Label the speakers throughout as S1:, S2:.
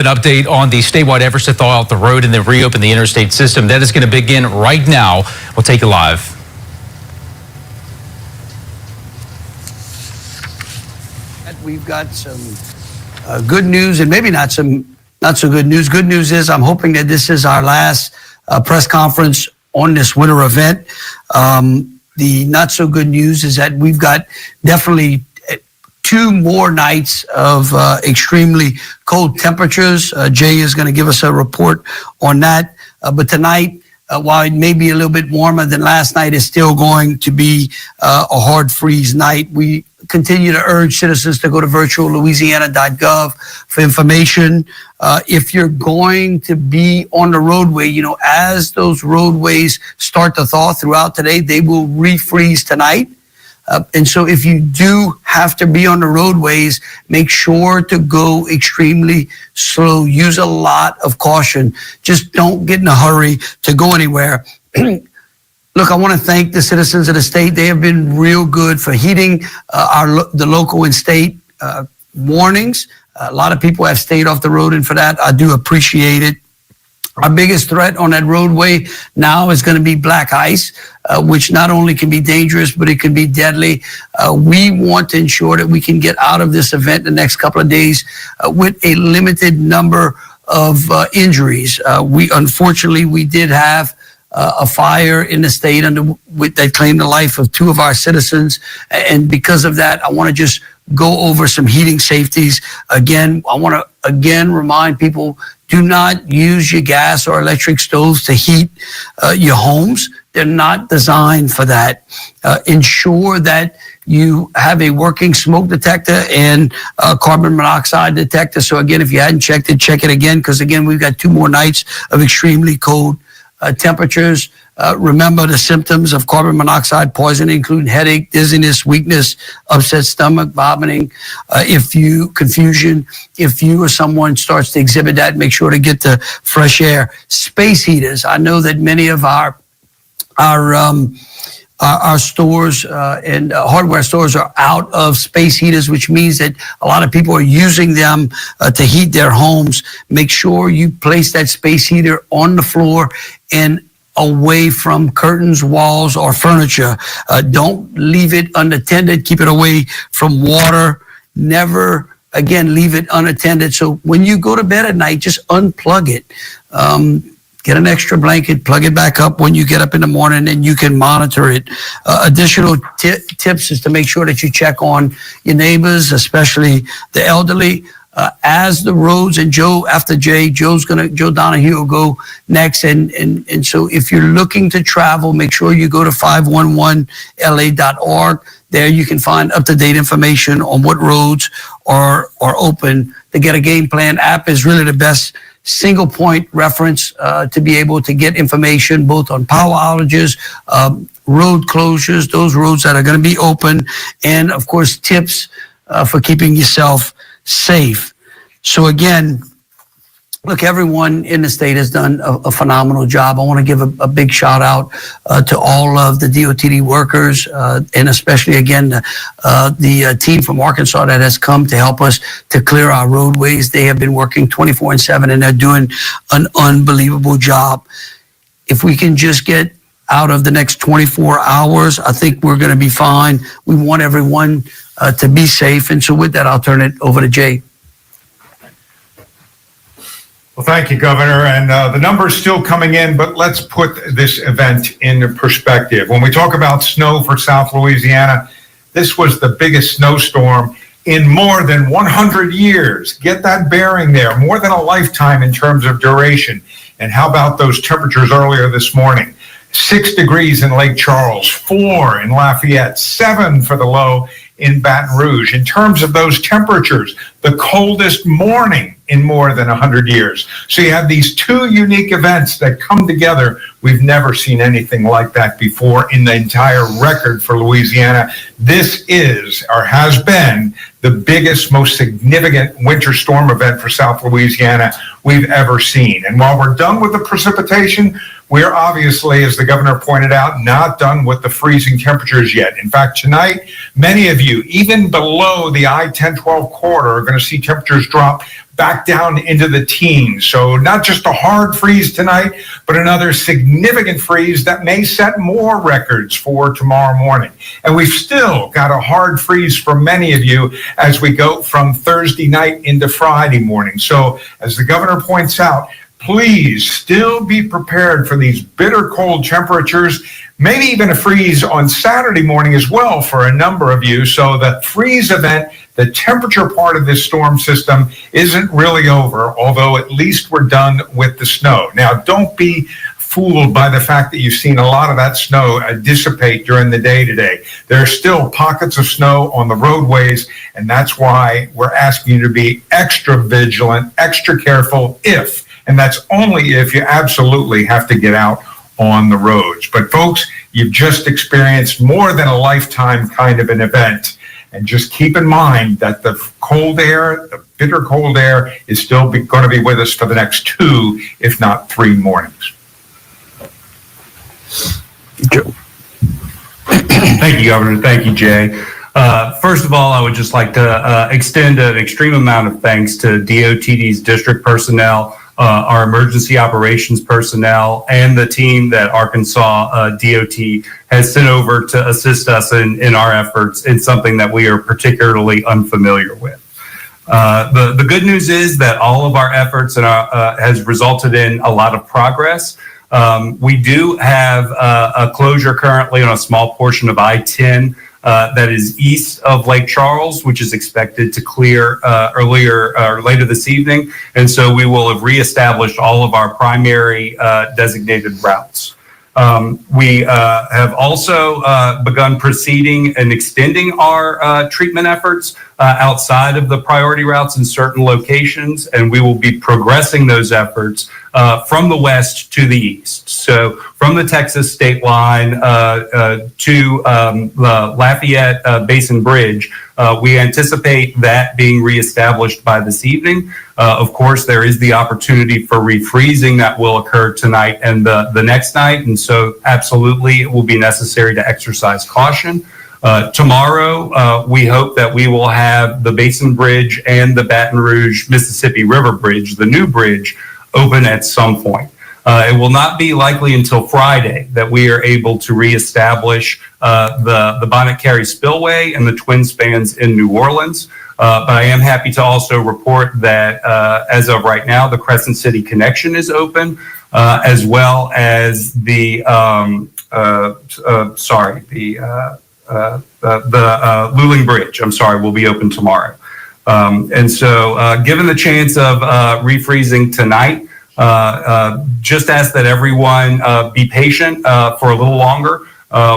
S1: An update on the statewide efforts to thaw out the road and then reopen the interstate system. That is going to begin right now. We'll take it live.
S2: We've got some good news and maybe not so good news. Good news is I'm hoping that this is our last press conference on this winter event. The not so good news is that we've got definitely 2 more nights of extremely cold temperatures. Jay is going to give us a report on that. But tonight, while it may be a little bit warmer than last night, it's still going to be a hard freeze night. We continue to urge citizens to go to virtuallouisiana.gov for information. If you're going to be on the roadway, as those roadways start to thaw throughout today, they will refreeze tonight. And so if you do have to be on the roadways, make sure to go extremely slow. Use a lot of caution. Just don't get in a hurry to go anywhere. Look, I want to thank the citizens of the state. They have been real good for heeding the local and state warnings. A lot of people have stayed off the road, and for that, I do appreciate it. Our biggest threat on that roadway now is going to be black ice, which not only can be dangerous, but it can be deadly. We want to ensure that we can get out of this event the next couple of days with a limited number of injuries. Unfortunately, we did have a fire in the state that claimed the life of 2 of our citizens. And because of that, I want to just go over some heating safeties. Again, I want to remind people, do not use your gas or electric stoves to heat your homes. They're not designed for that. Ensure that you have a working smoke detector and a carbon monoxide detector. So again, if you hadn't checked it, check it again, because again, we've got 2 more nights of extremely cold temperatures. Remember the symptoms of carbon monoxide poisoning include headache, dizziness, weakness, upset stomach, vomiting, confusion. If you or someone starts to exhibit that, make sure to get the fresh air. Space heaters. I know that many of our stores and hardware stores are out of space heaters, which means that a lot of people are using them to heat their homes. Make sure you place that space heater on the floor and away from curtains, walls, or furniture. Don't leave it unattended. Keep it away from water. Never, again, leave it unattended. So when you go to bed at night, just unplug it. Get an extra blanket, plug it back up when you get up in the morning, and you can monitor it. Additional tips is to make sure that you check on your neighbors, especially the elderly. As the roads, and after Joe Donahue will go next. And so if you're looking to travel, make sure you go to 511la.org. There you can find up-to-date information on what roads are open. The Get a Game Plan app is really the best single point reference to be able to get information both on power outages, road closures, those roads that are going to be open, and of course tips for keeping yourself safe. So again, look, everyone in the state has done a phenomenal job. I want to give a big shout out to all of the DOTD workers, and especially again the team from Arkansas that has come to help us to clear our roadways. They have been working 24/7, and they're doing an unbelievable job. If we can just get out of the next 24 hours, I think we're going to be fine. We want everyone to be safe. And so with that, I'll turn it over to Jay.
S3: Well, thank you, Governor. And the numbers still coming in, but let's put this event in perspective. When we talk about snow for South Louisiana, this was the biggest snowstorm in more than 100 years. Get that bearing there, more than a lifetime in terms of duration. And how about those temperatures earlier this morning? 6 degrees in Lake Charles, 4 in Lafayette, 7 for the low in Baton Rouge. In terms of those temperatures, the coldest morning in more than 100 years. So you have these 2 unique events that come together. We've never seen anything like that before in the entire record for Louisiana. This is, or has been, the biggest, most significant winter storm event for South Louisiana we've ever seen. And while we're done with the precipitation, we're obviously, as the governor pointed out, not done with the freezing temperatures yet. In fact, tonight, many of you, even below the I-10-12 corridor, are going to see temperatures drop back down into the teens. So not just a hard freeze tonight, but another significant freeze that may set more records for tomorrow morning. And we've still got a hard freeze for many of you as we go from Thursday night into Friday morning. So as the governor points out, please still be prepared for these bitter cold temperatures, maybe even a freeze on Saturday morning as well for a number of you. So the freeze event, the temperature part of this storm system isn't really over, although at least we're done with the snow. Now, don't be fooled by the fact that you've seen a lot of that snow dissipate during the day today. There are still pockets of snow on the roadways, and that's why we're asking you to be extra vigilant, extra careful if, and that's only if you absolutely have to get out on the roads. But folks, you've just experienced more than a lifetime kind of an event. And just keep in mind that the cold air, the bitter cold air, is still going to be with us for the next 2, if not 3 mornings.
S4: Thank you, Governor. Thank you, Jay. First of all, I would just like to extend an extreme amount of thanks to DOTD's district personnel, our emergency operations personnel, and the team that Arkansas DOT has sent over to assist us in our efforts in something that we are particularly unfamiliar with. The good news is that all of our efforts has resulted in a lot of progress. We do have a closure currently on a small portion of I-10 that is east of Lake Charles, which is expected to clear earlier or later this evening. And so we will have reestablished all of our primary designated routes. We have also begun proceeding and extending our treatment efforts outside of the priority routes in certain locations, and we will be progressing those efforts from the west to the east. So from the Texas state line to the Lafayette Basin Bridge, we anticipate that being reestablished by this evening. Of course, there is the opportunity for refreezing that will occur tonight and the next night, and so absolutely it will be necessary to exercise caution. Tomorrow, we hope that we will have the Basin Bridge and the Baton Rouge Mississippi River Bridge, the new bridge, open at some point. It will not be likely until Friday that we are able to reestablish the Bonnet Carré Spillway and the twin spans in New Orleans. But I am happy to also report that as of right now, the Crescent City Connection is open, as well as the Luling Bridge, will be open tomorrow. And so given the chance of refreezing tonight, just ask that everyone be patient for a little longer.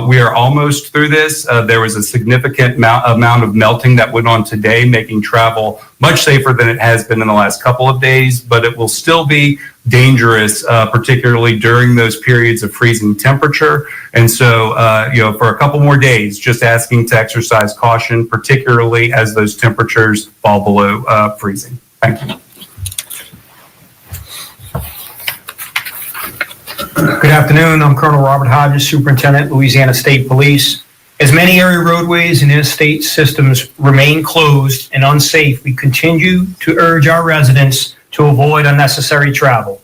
S4: We are almost through this. There was a significant amount of melting that went on today, making travel much safer than it has been in the last couple of days, but it will still be dangerous, particularly during those periods of freezing temperature. And so, for a couple more days, just asking to exercise caution, particularly as those temperatures fall below freezing. Thank you.
S5: Good afternoon. I'm Colonel Robert Hodges, Superintendent, Louisiana State Police. As many area roadways and interstate systems remain closed and unsafe, we continue to urge our residents to avoid unnecessary travel.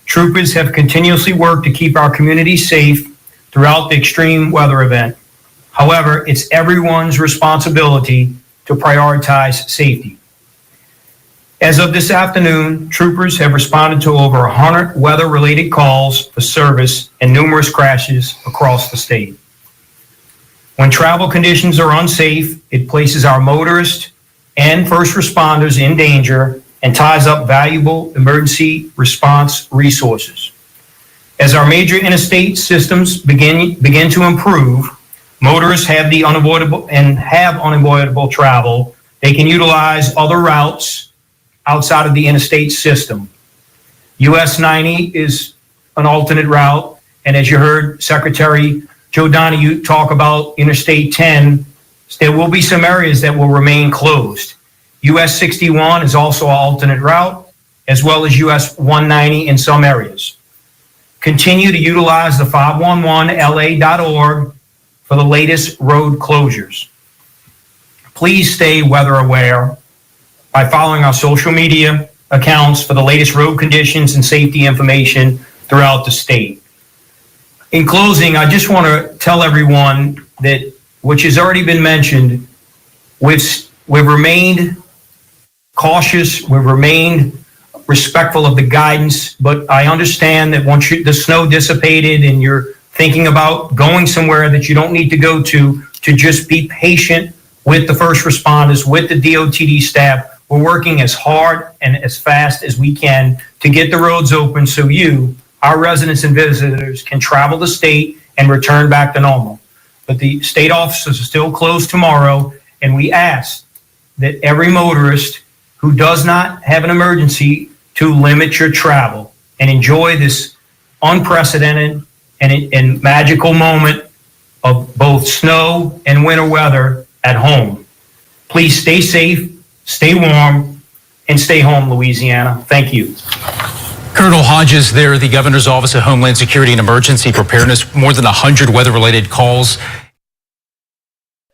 S5: Troopers have continuously worked to keep our community safe throughout the extreme weather event. However, it's everyone's responsibility to prioritize safety. As of this afternoon, troopers have responded to over 100 weather-related calls for service and numerous crashes across the state. When travel conditions are unsafe, it places our motorists and first responders in danger and ties up valuable emergency response resources. As our major interstate systems begin to improve, motorists have unavoidable travel. They can utilize other routes outside of the interstate system. US 90 is an alternate route, and as you heard Secretary Joe Donahue talk about Interstate 10, there will be some areas that will remain closed. US 61 is also an alternate route, as well as US 190 in some areas. continue to utilize the 511la.org for the latest road closures. Please stay weather aware by following our social media accounts for the latest road conditions and safety information throughout the state. In closing, I just want to tell everyone that, which has already been mentioned, we've remained cautious, we've remained respectful of the guidance, but I understand that once the snow dissipated and you're thinking about going somewhere that you don't need to go to just be patient with the first responders, with the DOTD staff. We're working as hard and as fast as we can to get the roads open so you, our residents and visitors, can travel the state and return back to normal. But the state offices are still closed tomorrow, and we ask that every motorist who does not have an emergency to limit your travel and enjoy this unprecedented and magical moment of both snow and winter weather at home. Please stay safe, stay warm, and stay home, Louisiana. Thank you.
S1: Colonel Hodges there, the Governor's Office of Homeland Security and Emergency Preparedness, more than 100 weather-related calls.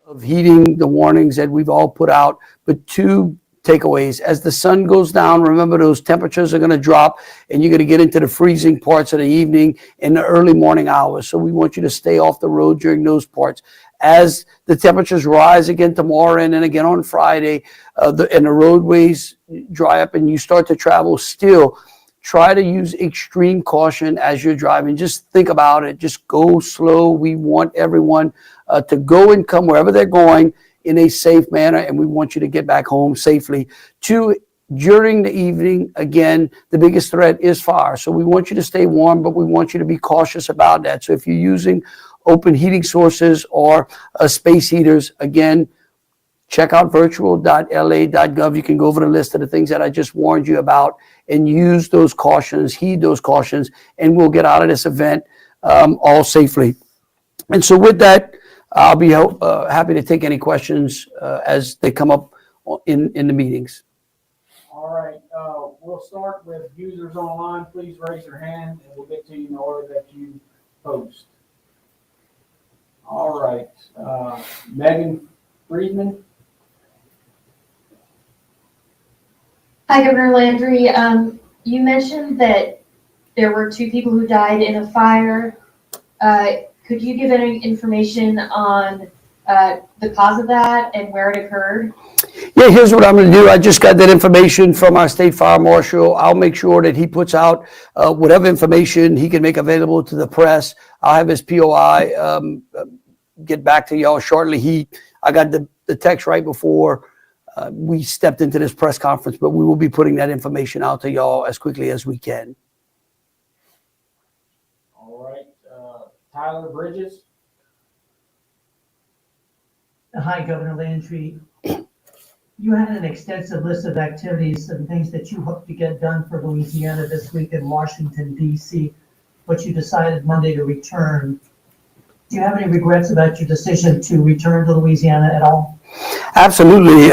S2: Of heeding the warnings that we've all put out, but two takeaways. As the sun goes down, remember those temperatures are going to drop and you're going to get into the freezing parts of the evening and the early morning hours. So we want you to stay off the road during those parts. As the temperatures rise again tomorrow and then again on Friday, and the roadways dry up and you start to travel, still try to use extreme caution as you're driving. Just think about it. Just go slow. We want everyone to go and come wherever they're going in a safe manner, and we want you to get back home safely. Two, during the evening, again, the biggest threat is fire. So we want you to stay warm, but we want you to be cautious about that. So if you're using open heating sources or space heaters, again, check out virtual.la.gov. You can go over the list of the things that I just warned you about and use those cautions, heed those cautions, and we'll get out of this event all safely. And so with that, I'll be happy to take any questions as they come up in the meetings.
S6: All right, we'll start with users online. Please raise your hand and we'll get to you in the order that you post. All right, Megan Friedman.
S7: Hi, Governor Landry. You mentioned that there were 2 people who died in a fire. Could you give any information on the cause of that and where it occurred?
S2: Yeah, here's what I'm going to do. I just got that information from our state fire marshal. I'll make sure that he puts out whatever information he can make available to the press. I'll have his POI get back to y'all shortly. I got the text right before we stepped into this press conference, but we will be putting that information out to y'all as quickly as we can.
S6: All right, Tyler Bridges.
S8: Hi, Governor Landry. You had an extensive list of activities and things that you hope to get done for Louisiana this week in Washington, D.C., but you decided Monday to return. Do you have any regrets about your decision to return to Louisiana at all?
S2: Absolutely,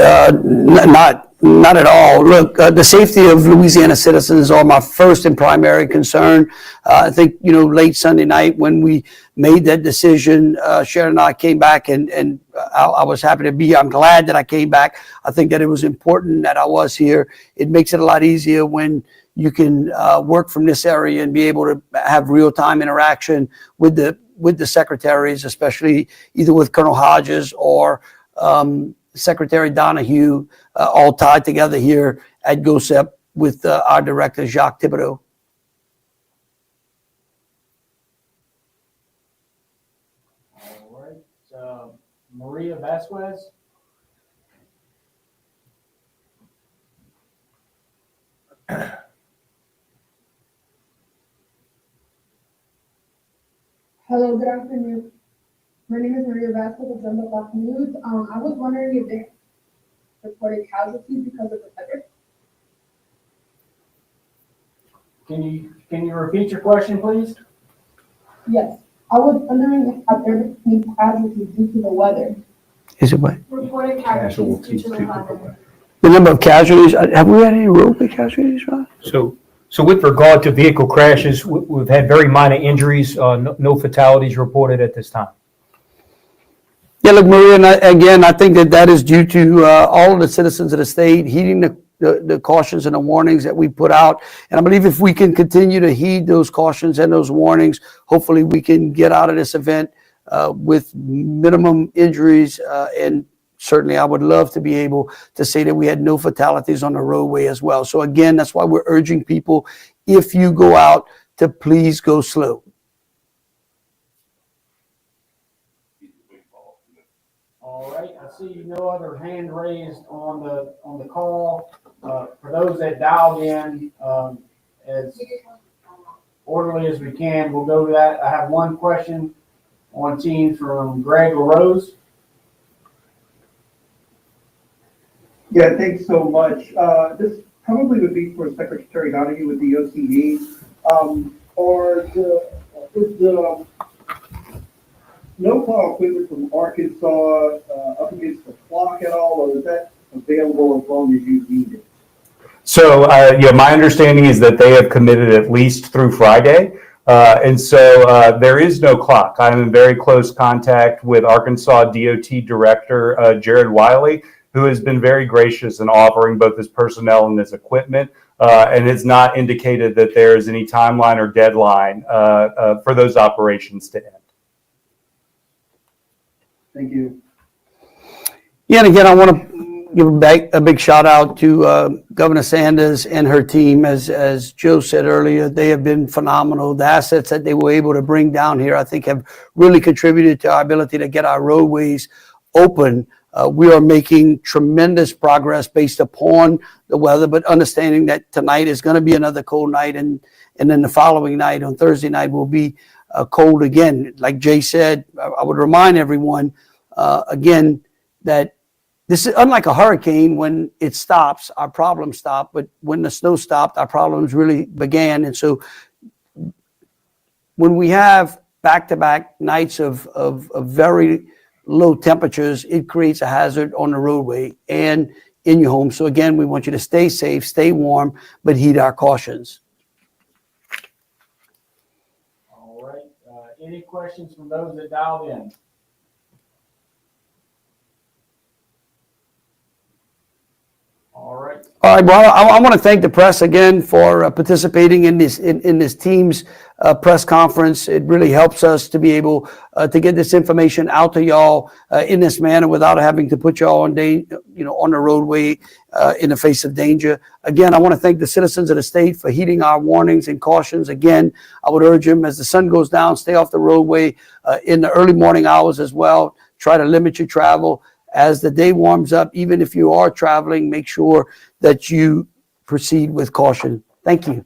S2: not at all. Look, the safety of Louisiana citizens are my first and primary concern. I think, late Sunday night when we made that decision, Sharon and I came back and I was happy to be here. I'm glad that I came back. I think that it was important that I was here. It makes it a lot easier when you can work from this area and be able to have real-time interaction with the secretaries, especially either with Colonel Hodges or Secretary Donahue, all tied together here at GOSEP with our director, Jacques Thibodeau.
S6: All right, Maria Vasquez.
S9: Hello, good afternoon. My name is Maria Vasquez of Denver Fox News. I was wondering if they reported casualties because of the weather.
S6: Can you repeat your question, please?
S9: Yes, I was wondering if there were any casualties due to the weather.
S2: Is it what?
S7: Reported casualties due to the weather.
S2: The number of casualties, have we had any roadway casualties, Ron?
S5: So So with regard to vehicle crashes, we've had very minor injuries, no fatalities reported at this time.
S2: Yeah, look, Maria, and again, I think that is due to all of the citizens of the state heeding the cautions and the warnings that we put out. And I believe if we can continue to heed those cautions and those warnings, hopefully we can get out of this event with minimum injuries. And certainly I would love to be able to say that we had no fatalities on the roadway as well. So again, that's why we're urging people, if you go out, to please go slow.
S6: All right, I see no other hand raised on the call. For those that dialed in, as orderly as we can, we'll go to that. I have one question on Teams from Greg LaRose.
S10: Yeah, thanks so much. This probably would be for Secretary Donahue with the OCD. Is the snowplow equipment from Arkansas up against the clock at all, or is that available as long as you need it?
S4: So, my understanding is that they have committed at least through Friday. And so there is no clock. I'm in very close contact with Arkansas DOT Director Jared Wiley, who has been very gracious in offering both his personnel and his equipment, and has not indicated that there is any timeline or deadline for those operations to end.
S10: Thank you.
S2: Yeah, and again, I want to give a big shout out to Governor Sanders and her team. As Joe said earlier, they have been phenomenal. The assets that they were able to bring down here, I think, have really contributed to our ability to get our roadways open. We are making tremendous progress based upon the weather, but understanding that tonight is going to be another cold night, and then the following night, on Thursday night, will be cold again. Like Jay said, I would remind everyone again that this is unlike a hurricane. When it stops, our problems stop, but when the snow stopped, our problems really began. And so when we have back-to-back nights of very low temperatures, it creates a hazard on the roadway and in your home. So again, we want you to stay safe, stay warm, but heed our cautions.
S6: All right. Any questions from those that dialed in? All right.
S2: All right, well, I want to thank the press again for participating in this team's press conference. It really helps us to be able to get this information out to y'all in this manner without having to put y'all on on the roadway in the face of danger. Again, I want to thank the citizens of the state for heeding our warnings and cautions. Again, I would urge them, as the sun goes down, stay off the roadway in the early morning hours as well. Try to limit your travel. As the day warms up, even if you are traveling, make sure that you proceed with caution. Thank you.